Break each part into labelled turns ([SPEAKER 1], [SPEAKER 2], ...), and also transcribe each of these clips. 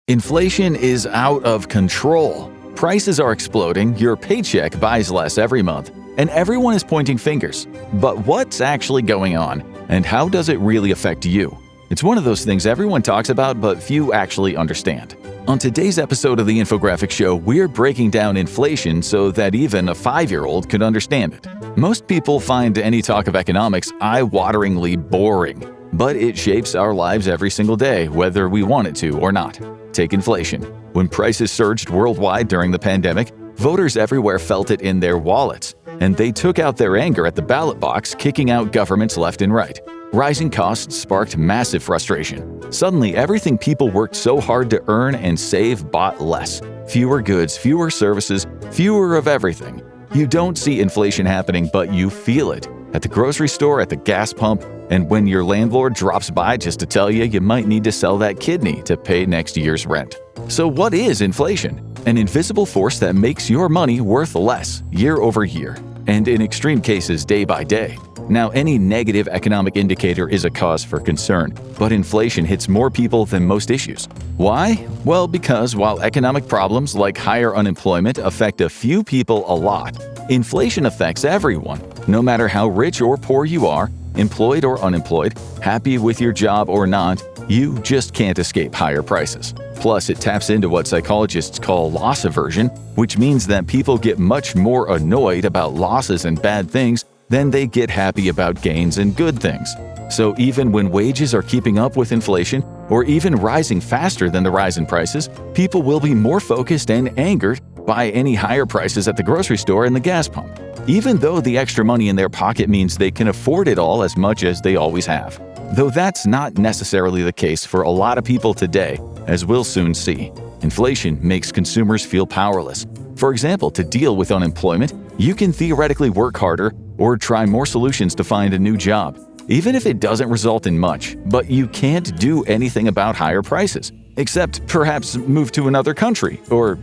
[SPEAKER 1] Inflation is out of control. Prices are exploding, your paycheck buys less every month, and everyone is pointing fingers. But what's actually going on, and how does it really affect you? It's one of those things everyone talks about, but few actually understand. On today's episode of the Infographic Show, we're breaking down inflation so that even a 5-year-old could understand it. Most people find any talk of economics eye-wateringly boring, but it shapes our lives every single day, whether we want it to or not. Take inflation. When prices surged worldwide during the pandemic, voters everywhere felt it in their wallets, and they took out their anger at the ballot box, kicking out governments left and right. Rising costs sparked massive frustration. Suddenly, everything people worked so hard to earn and save bought less. Fewer goods, fewer services, fewer of everything. You don't see inflation happening, but you feel it. At the grocery store, at the gas pump, and when your landlord drops by just to tell you you might need to sell that kidney to pay next year's rent. So what is inflation? An invisible force that makes your money worth less year over year, and in extreme cases day by day. Now, any negative economic indicator is a cause for concern, but inflation hits more people than most issues. Why? Well, because while economic problems like higher unemployment affect a few people a lot, inflation affects everyone. No matter how rich or poor you are, employed or unemployed, happy with your job or not, you just can't escape higher prices. Plus, it taps into what psychologists call loss aversion, which means that people get much more annoyed about losses and bad things than they get happy about gains and good things. So even when wages are keeping up with inflation, or even rising faster than the rise in prices, people will be more focused and angered by any higher prices at the grocery store and the gas pump, even though the extra money in their pocket means they can afford it all as much as they always have. Though that's not necessarily the case for a lot of people today, as we'll soon see. Inflation makes consumers feel powerless. For example, to deal with unemployment, you can theoretically work harder or try more solutions to find a new job, even if it doesn't result in much, but you can't do anything about higher prices, except perhaps move to another country or,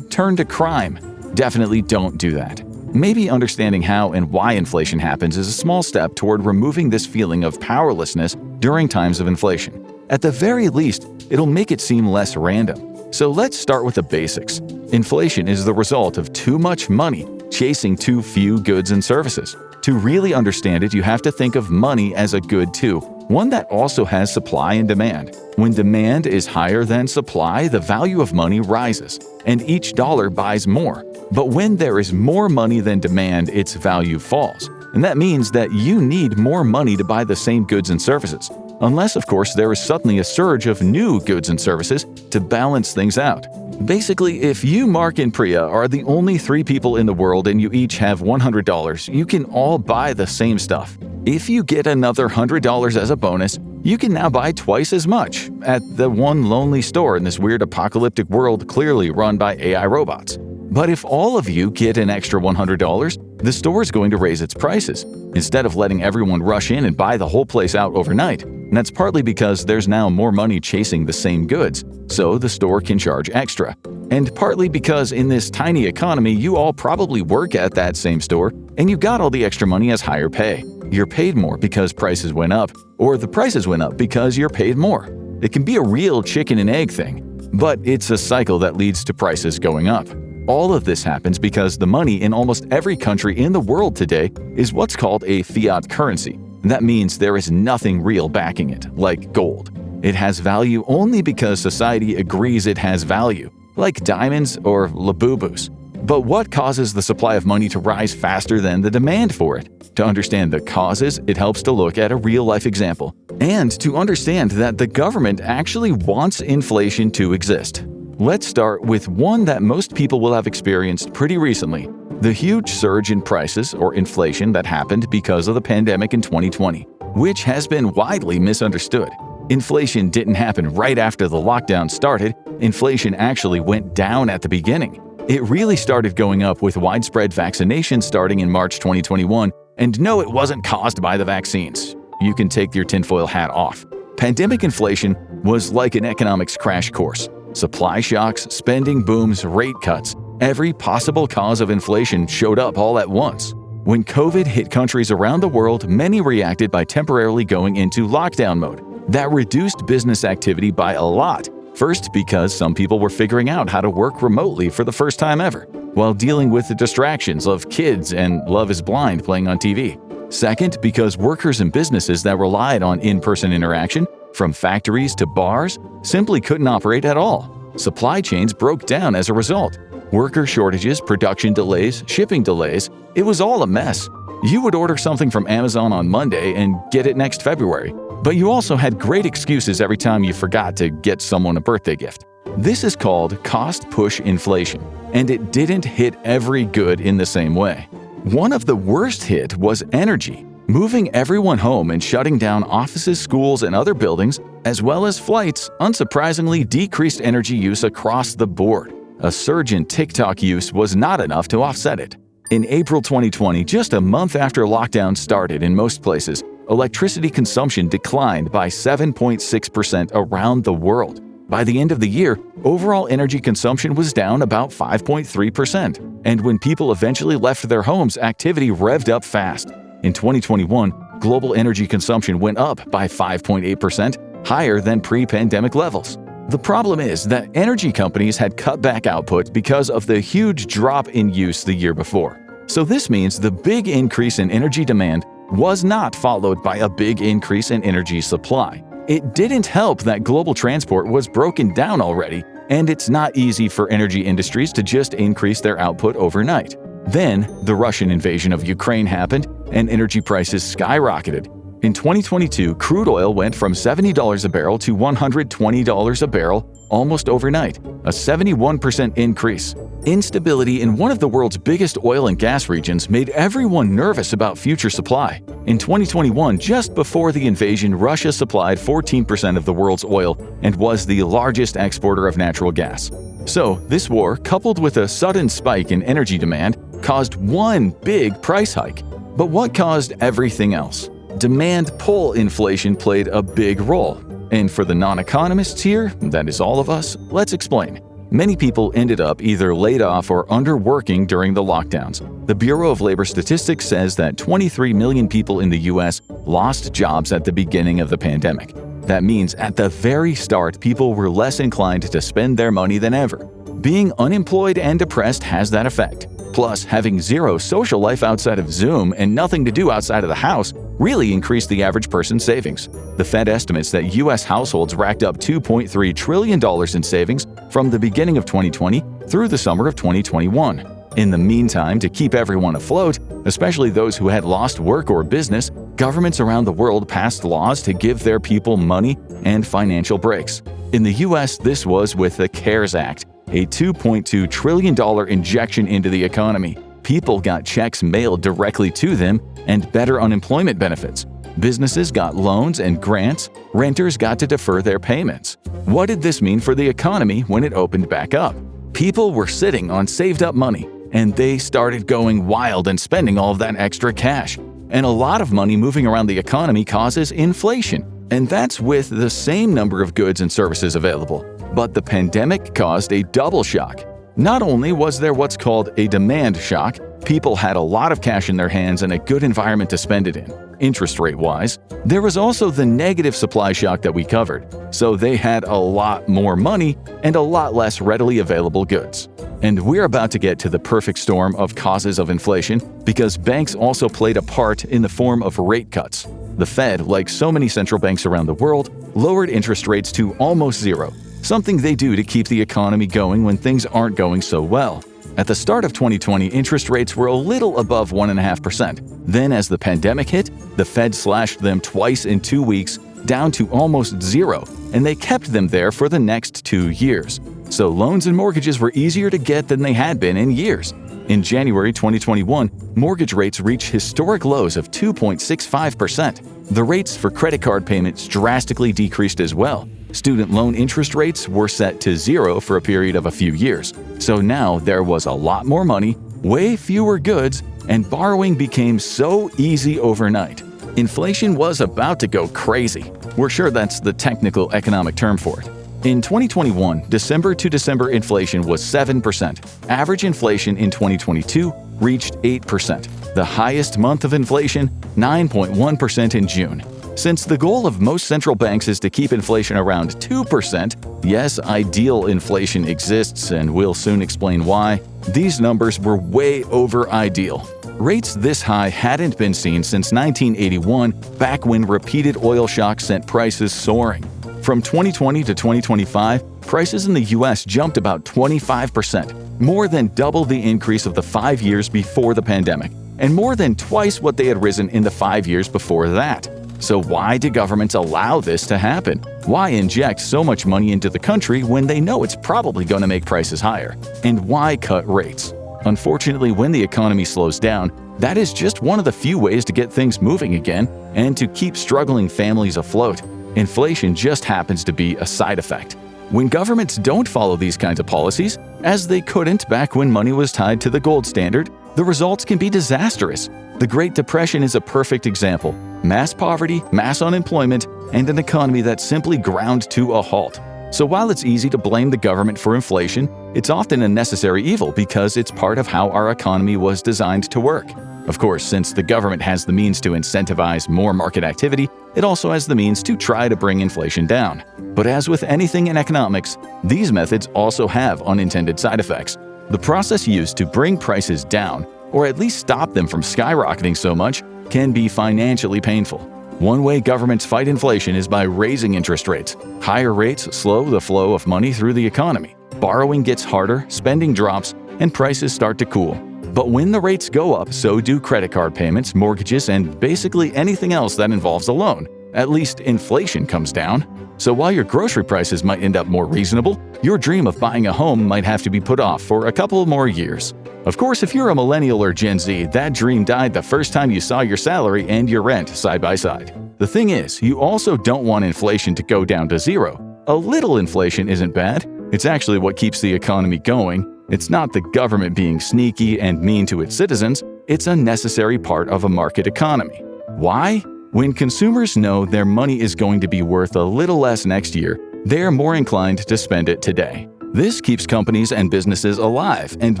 [SPEAKER 1] turn to crime. Definitely don't do that. Maybe understanding how and why inflation happens is a small step toward removing this feeling of powerlessness during times of inflation. At the very least, it'll make it seem less random. So let's start with the basics. Inflation is the result of too much money chasing too few goods and services. To really understand it, you have to think of money as a good too, one that also has supply and demand. When demand is higher than supply, the value of money rises, and each dollar buys more. But when there is more money than demand, its value falls. And that means that you need more money to buy the same goods and services. Unless, of course, there is suddenly a surge of new goods and services to balance things out. Basically, if you, Mark, and Priya are the only 3 people in the world and you each have $100, you can all buy the same stuff. If you get another $100 as a bonus, you can now buy twice as much at the one lonely store in this weird apocalyptic world clearly run by AI robots. But if all of you get an extra $100, the store is going to raise its prices, instead of letting everyone rush in and buy the whole place out overnight. And that's partly because there's now more money chasing the same goods, so the store can charge extra. And partly because in this tiny economy, you all probably work at that same store, and you got all the extra money as higher pay. You're paid more because prices went up, or the prices went up because you're paid more. It can be a real chicken and egg thing, but it's a cycle that leads to prices going up. All of this happens because the money in almost every country in the world today is what's called a fiat currency. That means there is nothing real backing it, like gold. It has value only because society agrees it has value, like diamonds or labubus. But what causes the supply of money to rise faster than the demand for it? To understand the causes, it helps to look at a real-life example, and to understand that the government actually wants inflation to exist. Let's start with one that most people will have experienced pretty recently: the huge surge in prices or inflation that happened because of the pandemic in 2020, which has been widely misunderstood. Inflation didn't happen right after the lockdown started. Inflation actually went down at the beginning. It really started going up with widespread vaccination starting in March 2021, and no, it wasn't caused by the vaccines. You can take your tinfoil hat off. Pandemic inflation was like an economics crash course. Supply shocks, spending booms, rate cuts. Every possible cause of inflation showed up all at once. When COVID hit countries around the world, many reacted by temporarily going into lockdown mode. That reduced business activity by a lot, First, because some people were figuring out how to work remotely for the first time ever, while dealing with the distractions of kids and Love is Blind playing on TV. Second, because workers and businesses that relied on in-person interaction, from factories to bars, simply couldn't operate at all. Supply chains broke down as a result. Worker shortages, production delays, shipping delays, it was all a mess. You would order something from Amazon on Monday and get it next February, but you also had great excuses every time you forgot to get someone a birthday gift. This is called cost-push inflation, and it didn't hit every good in the same way. One of the worst hit was energy. Moving everyone home and shutting down offices, schools, and other buildings, as well as flights, unsurprisingly decreased energy use across the board. A surge in TikTok use was not enough to offset it. In April 2020, just a month after lockdown started in most places, electricity consumption declined by 7.6% around the world. By the end of the year, overall energy consumption was down about 5.3%. And when people eventually left their homes, activity revved up fast. In 2021, global energy consumption went up by 5.8%, higher than pre-pandemic levels. The problem is that energy companies had cut back output because of the huge drop in use the year before. So this means the big increase in energy demand was not followed by a big increase in energy supply. It didn't help that global transport was broken down already, and it's not easy for energy industries to just increase their output overnight. Then, the Russian invasion of Ukraine happened, and energy prices skyrocketed. In 2022, crude oil went from $70 a barrel to $120 a barrel almost overnight, a 71% increase. Instability in one of the world's biggest oil and gas regions made everyone nervous about future supply. In 2021, just before the invasion, Russia supplied 14% of the world's oil and was the largest exporter of natural gas. So, this war, coupled with a sudden spike in energy demand, caused one big price hike. But what caused everything else? Demand pull inflation played a big role. And for the non-economists here, that is all of us, let's explain. Many people ended up either laid off or underworking during the lockdowns. The Bureau of Labor Statistics says that 23 million people in the U.S. lost jobs at the beginning of the pandemic. That means at the very start, people were less inclined to spend their money than ever. Being unemployed and depressed has that effect. Plus, having zero social life outside of Zoom and nothing to do outside of the house really increased the average person's savings. The Fed estimates that U.S. households racked up $2.3 trillion in savings from the beginning of 2020 through the summer of 2021. In the meantime, to keep everyone afloat, especially those who had lost work or business, governments around the world passed laws to give their people money and financial breaks. In the U.S., this was with the CARES Act, a $2.2 trillion injection into the economy. People got checks mailed directly to them and better unemployment benefits. Businesses got loans and grants. Renters got to defer their payments. What did this mean for the economy when it opened back up? People were sitting on saved-up money, and they started going wild and spending all of that extra cash. And a lot of money moving around the economy causes inflation, and that's with the same number of goods and services available. But the pandemic caused a double shock. Not only was there what's called a demand shock, people had a lot of cash in their hands and a good environment to spend it in, interest rate-wise. There was also the negative supply shock that we covered, so they had a lot more money and a lot less readily available goods. And we're about to get to the perfect storm of causes of inflation because banks also played a part in the form of rate cuts. The Fed, like so many central banks around the world, lowered interest rates to almost zero, something they do to keep the economy going when things aren't going so well. At the start of 2020, interest rates were a little above 1.5%. Then as the pandemic hit, the Fed slashed them twice in 2 weeks, down to almost zero, and they kept them there for the next 2 years. So loans and mortgages were easier to get than they had been in years. In January 2021, mortgage rates reached historic lows of 2.65%. The rates for credit card payments drastically decreased as well. Student loan interest rates were set to zero for a period of a few years. So now there was a lot more money, way fewer goods, and borrowing became so easy overnight. Inflation was about to go crazy. We're sure that's the technical economic term for it. In 2021, December to December inflation was 7%. Average inflation in 2022 reached 8%. The highest month of inflation, 9.1% in June. Since the goal of most central banks is to keep inflation around 2%, yes, ideal inflation exists, and we'll soon explain why, these numbers were way over ideal. Rates this high hadn't been seen since 1981, back when repeated oil shocks sent prices soaring. From 2020 to 2025, prices in the US jumped about 25%, more than double the increase of the 5 years before the pandemic, and more than twice what they had risen in the 5 years before that. So why do governments allow this to happen? Why inject so much money into the country when they know it's probably going to make prices higher? And why cut rates? Unfortunately, when the economy slows down, that is just one of the few ways to get things moving again and to keep struggling families afloat. Inflation just happens to be a side effect. When governments don't follow these kinds of policies, as they couldn't back when money was tied to the gold standard, the results can be disastrous. The Great Depression is a perfect example. Mass poverty, mass unemployment, and an economy that simply ground to a halt. So while it's easy to blame the government for inflation, it's often a necessary evil because it's part of how our economy was designed to work. Of course, since the government has the means to incentivize more market activity, it also has the means to try to bring inflation down. But as with anything in economics, these methods also have unintended side effects. The process used to bring prices down, or at least stop them from skyrocketing so much, can be financially painful. One way governments fight inflation is by raising interest rates. Higher rates slow the flow of money through the economy. Borrowing gets harder, spending drops, and prices start to cool. But when the rates go up, so do credit card payments, mortgages, and basically anything else that involves a loan. At least inflation comes down. So while your grocery prices might end up more reasonable, your dream of buying a home might have to be put off for a couple more years. Of course, if you're a millennial or Gen Z, that dream died the first time you saw your salary and your rent side by side. The thing is, you also don't want inflation to go down to zero. A little inflation isn't bad. It's actually what keeps the economy going. It's not the government being sneaky and mean to its citizens. It's a necessary part of a market economy. Why? When consumers know their money is going to be worth a little less next year, they're more inclined to spend it today. This keeps companies and businesses alive and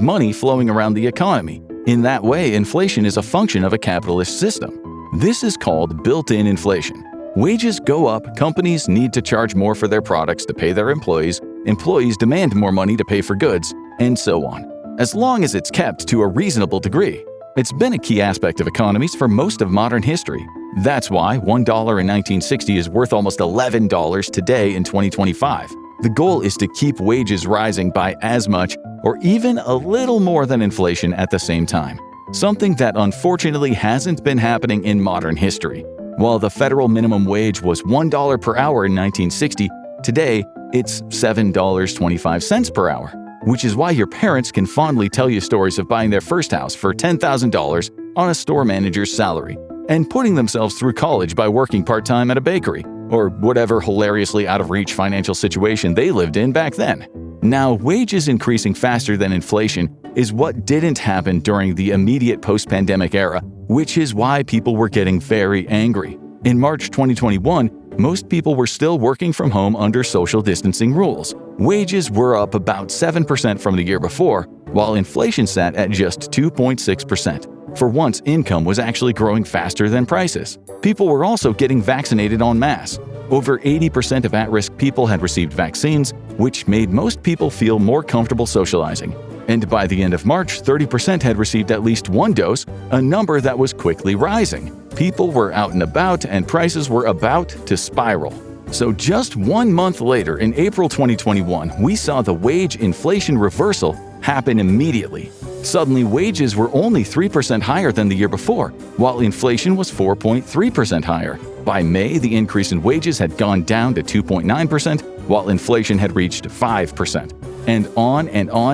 [SPEAKER 1] money flowing around the economy. In that way, inflation is a function of a capitalist system. This is called built-in inflation. Wages go up, companies need to charge more for their products to pay their employees, employees demand more money to pay for goods, and so on. As long as it's kept to a reasonable degree. It's been a key aspect of economies for most of modern history. That's why $1 in 1960 is worth almost $11 today in 2025. The goal is to keep wages rising by as much or even a little more than inflation at the same time. Something that unfortunately hasn't been happening in modern history. While the federal minimum wage was $1 per hour in 1960, today it's $7.25 per hour. Which is why your parents can fondly tell you stories of buying their first house for $10,000 on a store manager's salary and putting themselves through college by working part-time at a bakery or whatever hilariously out-of-reach financial situation they lived in back then. Now, wages increasing faster than inflation is what didn't happen during the immediate post-pandemic era, which is why people were getting very angry. In March 2021, most people were still working from home under social distancing rules. Wages were up about 7% from the year before, while inflation sat at just 2.6%. For once, income was actually growing faster than prices. People were also getting vaccinated en masse. Over 80% of at-risk people had received vaccines, which made most people feel more comfortable socializing. And by the end of March, 30% had received at least one dose, a number that was quickly rising. People were out and about, and prices were about to spiral. So just 1 month later, in April 2021, we saw the wage inflation reversal happen immediately. Suddenly, wages were only 3% higher than the year before, while inflation was 4.3% higher. By May, the increase in wages had gone down to 2.9%, while inflation had reached 5%. And on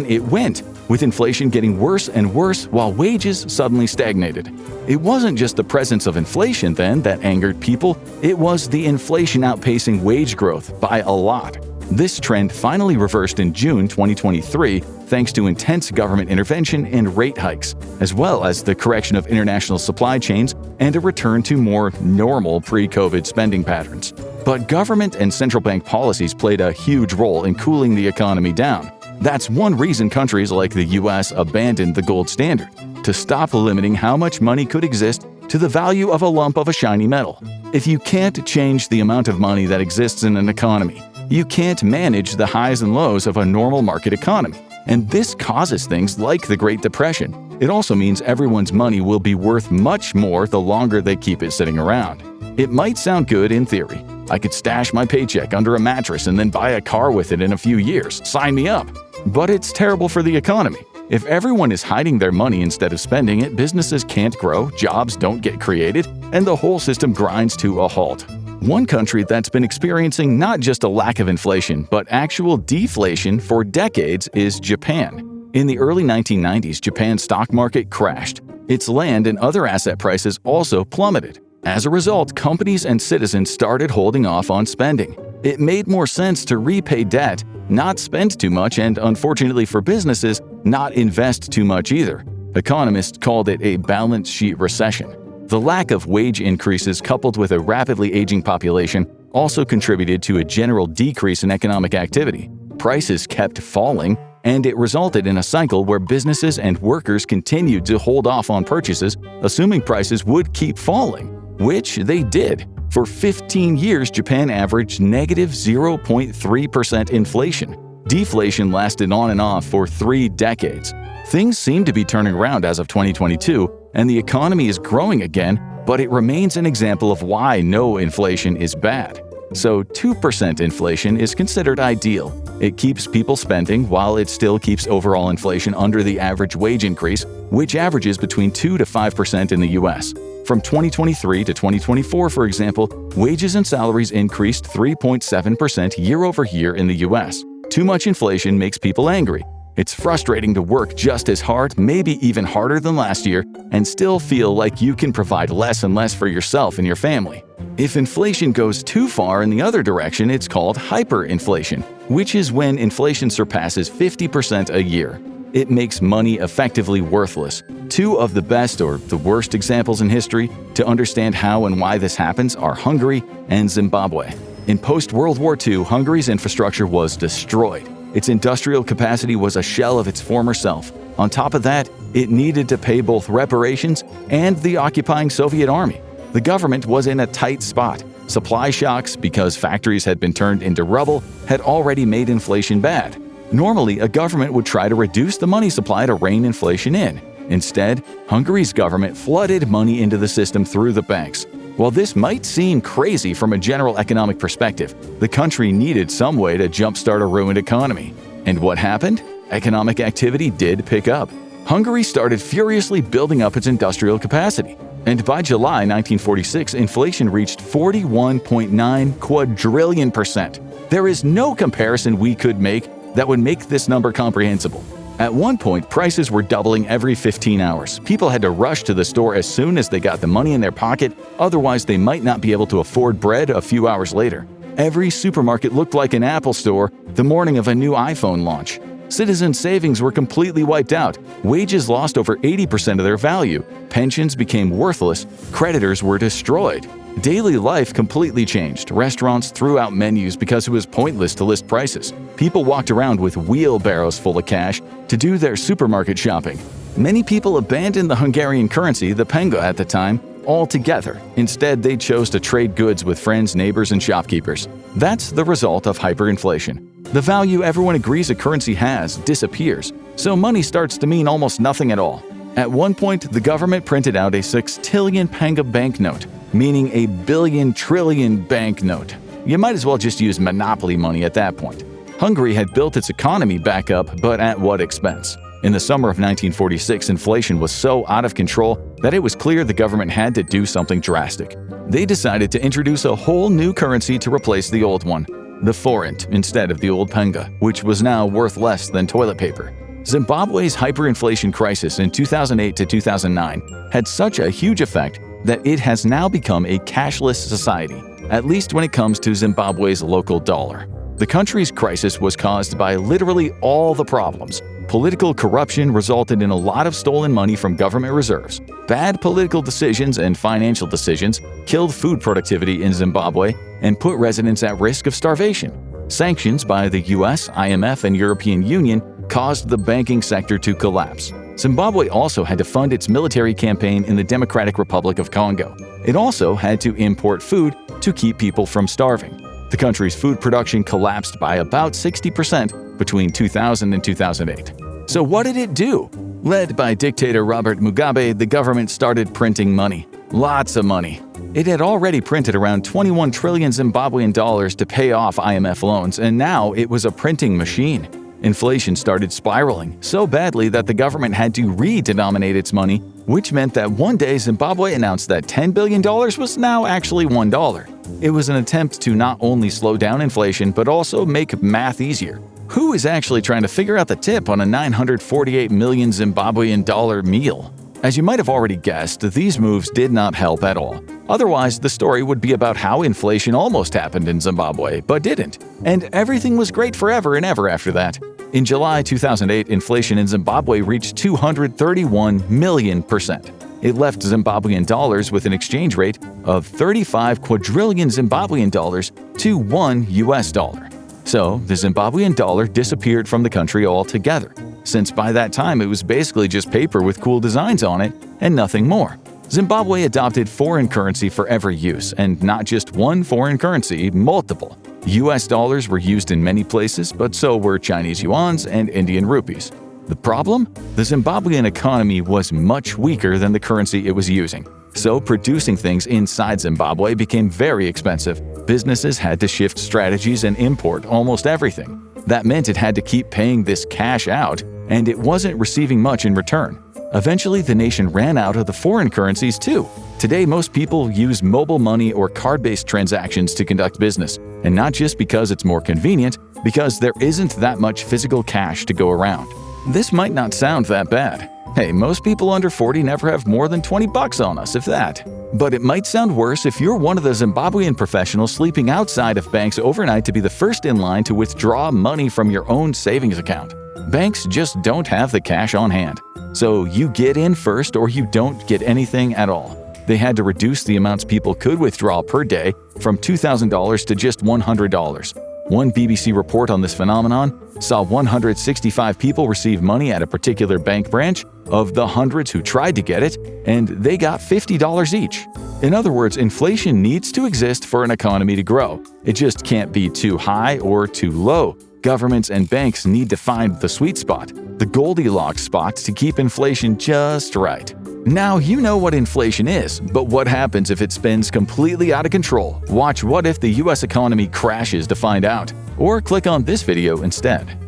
[SPEAKER 1] it went, with inflation getting worse and worse while wages suddenly stagnated. It wasn't just the presence of inflation then that angered people, it was the inflation outpacing wage growth by a lot. This trend finally reversed in June 2023 thanks to intense government intervention and rate hikes, as well as the correction of international supply chains and a return to more normal pre-COVID spending patterns. But government and central bank policies played a huge role in cooling the economy down. That's one reason countries like the US abandoned the gold standard, to stop limiting how much money could exist to the value of a lump of a shiny metal. If you can't change the amount of money that exists in an economy, you can't manage the highs and lows of a normal market economy. And this causes things like the Great Depression. It also means everyone's money will be worth much more the longer they keep it sitting around. It might sound good in theory. I could stash my paycheck under a mattress and then buy a car with it in a few years. Sign me up. But it's terrible for the economy. If everyone is hiding their money instead of spending it, businesses can't grow, jobs don't get created, and the whole system grinds to a halt. One country that's been experiencing not just a lack of inflation, but actual deflation for decades is Japan. In the early 1990s, Japan's stock market crashed. Its land and other asset prices also plummeted. As a result, companies and citizens started holding off on spending. It made more sense to repay debt, not spend too much, and unfortunately for businesses, not invest too much either. Economists called it a balance sheet recession. The lack of wage increases coupled with a rapidly aging population also contributed to a general decrease in economic activity. Prices kept falling, and it resulted in a cycle where businesses and workers continued to hold off on purchases, assuming prices would keep falling, which they did. For 15 years, Japan averaged negative 0.3% inflation. Deflation lasted on and off for 3 decades. Things seem to be turning around as of 2022, and the economy is growing again, but it remains an example of why no inflation is bad. So 2% inflation is considered ideal. It keeps people spending while it still keeps overall inflation under the average wage increase, which averages between 2 to 5% in the US. From 2023 to 2024, for example, wages and salaries increased 3.7% year over year in the US. Too much inflation makes people angry. It's frustrating to work just as hard, maybe even harder than last year, and still feel like you can provide less and less for yourself and your family. If inflation goes too far in the other direction, it's called hyperinflation, which is when inflation surpasses 50% a year. It makes money effectively worthless. 2 of the best or the worst examples in history to understand how and why this happens are Hungary and Zimbabwe. In post-World War II, Hungary's infrastructure was destroyed. Its industrial capacity was a shell of its former self. On top of that, it needed to pay both reparations and the occupying Soviet army. The government was in a tight spot. Supply shocks, because factories had been turned into rubble, had already made inflation bad. Normally, a government would try to reduce the money supply to rein inflation in. Instead, Hungary's government flooded money into the system through the banks. While this might seem crazy from a general economic perspective, the country needed some way to jumpstart a ruined economy. And what happened? Economic activity did pick up. Hungary started furiously building up its industrial capacity. And by July 1946, inflation reached 41.9 quadrillion %. There is no comparison we could make that would make this number comprehensible. At one point, prices were doubling every 15 hours. People had to rush to the store as soon as they got the money in their pocket, otherwise they might not be able to afford bread a few hours later. Every supermarket looked like an Apple store the morning of a new iPhone launch. Citizens' savings were completely wiped out. Wages lost over 80% of their value. Pensions became worthless. Creditors were destroyed. Daily life completely changed. Restaurants threw out menus because it was pointless to list prices. People walked around with wheelbarrows full of cash to do their supermarket shopping. Many people abandoned the Hungarian currency, the penga at the time, altogether. Instead, they chose to trade goods with friends, neighbors, and shopkeepers. That's the result of hyperinflation. The value everyone agrees a currency has disappears, so money starts to mean almost nothing at all. At one point, the government printed out a 6 penga banknote, meaning a billion trillion banknote. You might as well just use monopoly money at that point. Hungary had built its economy back up, but at what expense? In the summer of 1946, inflation was so out of control that it was clear the government had to do something drastic. They decided to introduce a whole new currency to replace the old one, the forint, instead of the old penga, which was now worth less than toilet paper. Zimbabwe's hyperinflation crisis in 2008 to 2009 had such a huge effect that it has now become a cashless society, at least when it comes to Zimbabwe's local dollar. The country's crisis was caused by literally all the problems. Political corruption resulted in a lot of stolen money from government reserves. Bad political decisions and financial decisions killed food productivity in Zimbabwe and put residents at risk of starvation. Sanctions by the US, IMF, and European Union caused the banking sector to collapse. Zimbabwe also had to fund its military campaign in the Democratic Republic of Congo. It also had to import food to keep people from starving. The country's food production collapsed by about 60% between 2000 and 2008. So what did it do? Led by dictator Robert Mugabe, the government started printing money. Lots of money. It had already printed around 21 trillion Zimbabwean dollars to pay off IMF loans, and now it was a printing machine. Inflation started spiraling so badly that the government had to redenominate its money, which meant that one day Zimbabwe announced that $10 billion was now actually $1. It was an attempt to not only slow down inflation but also make math easier. Who is actually trying to figure out the tip on a 948 million Zimbabwean dollar meal? As you might have already guessed, these moves did not help at all. Otherwise, the story would be about how inflation almost happened in Zimbabwe, but didn't. And everything was great forever and ever after that. In July 2008, inflation in Zimbabwe reached 231 million%. It left Zimbabwean dollars with an exchange rate of 35 quadrillion Zimbabwean dollars to $1. So, the Zimbabwean dollar disappeared from the country altogether, since by that time it was basically just paper with cool designs on it and nothing more. Zimbabwe adopted foreign currency for every use, and not just one foreign currency, multiple. US dollars were used in many places, but so were Chinese yuans and Indian rupees. The problem? The Zimbabwean economy was much weaker than the currency it was using. So producing things inside Zimbabwe became very expensive. Businesses had to shift strategies and import almost everything. That meant it had to keep paying this cash out, and it wasn't receiving much in return. Eventually, the nation ran out of the foreign currencies too. Today, most people use mobile money or card-based transactions to conduct business, and not just because it's more convenient, because there isn't that much physical cash to go around. This might not sound that bad. Hey, most people under 40 never have more than 20 bucks on us, if that. But it might sound worse if you're one of the Zimbabwean professionals sleeping outside of banks overnight to be the first in line to withdraw money from your own savings account. Banks just don't have the cash on hand. So you get in first or you don't get anything at all. They had to reduce the amounts people could withdraw per day from $2,000 to just $100. One BBC report on this phenomenon saw 165 people receive money at a particular bank branch of the hundreds who tried to get it, and they got $50 each. In other words, inflation needs to exist for an economy to grow. It just can't be too high or too low. Governments and banks need to find the sweet spot, the Goldilocks spot, to keep inflation just right. Now you know what inflation is, but what happens if it spins completely out of control? Watch What If the US Economy Crashes to find out, or click on this video instead.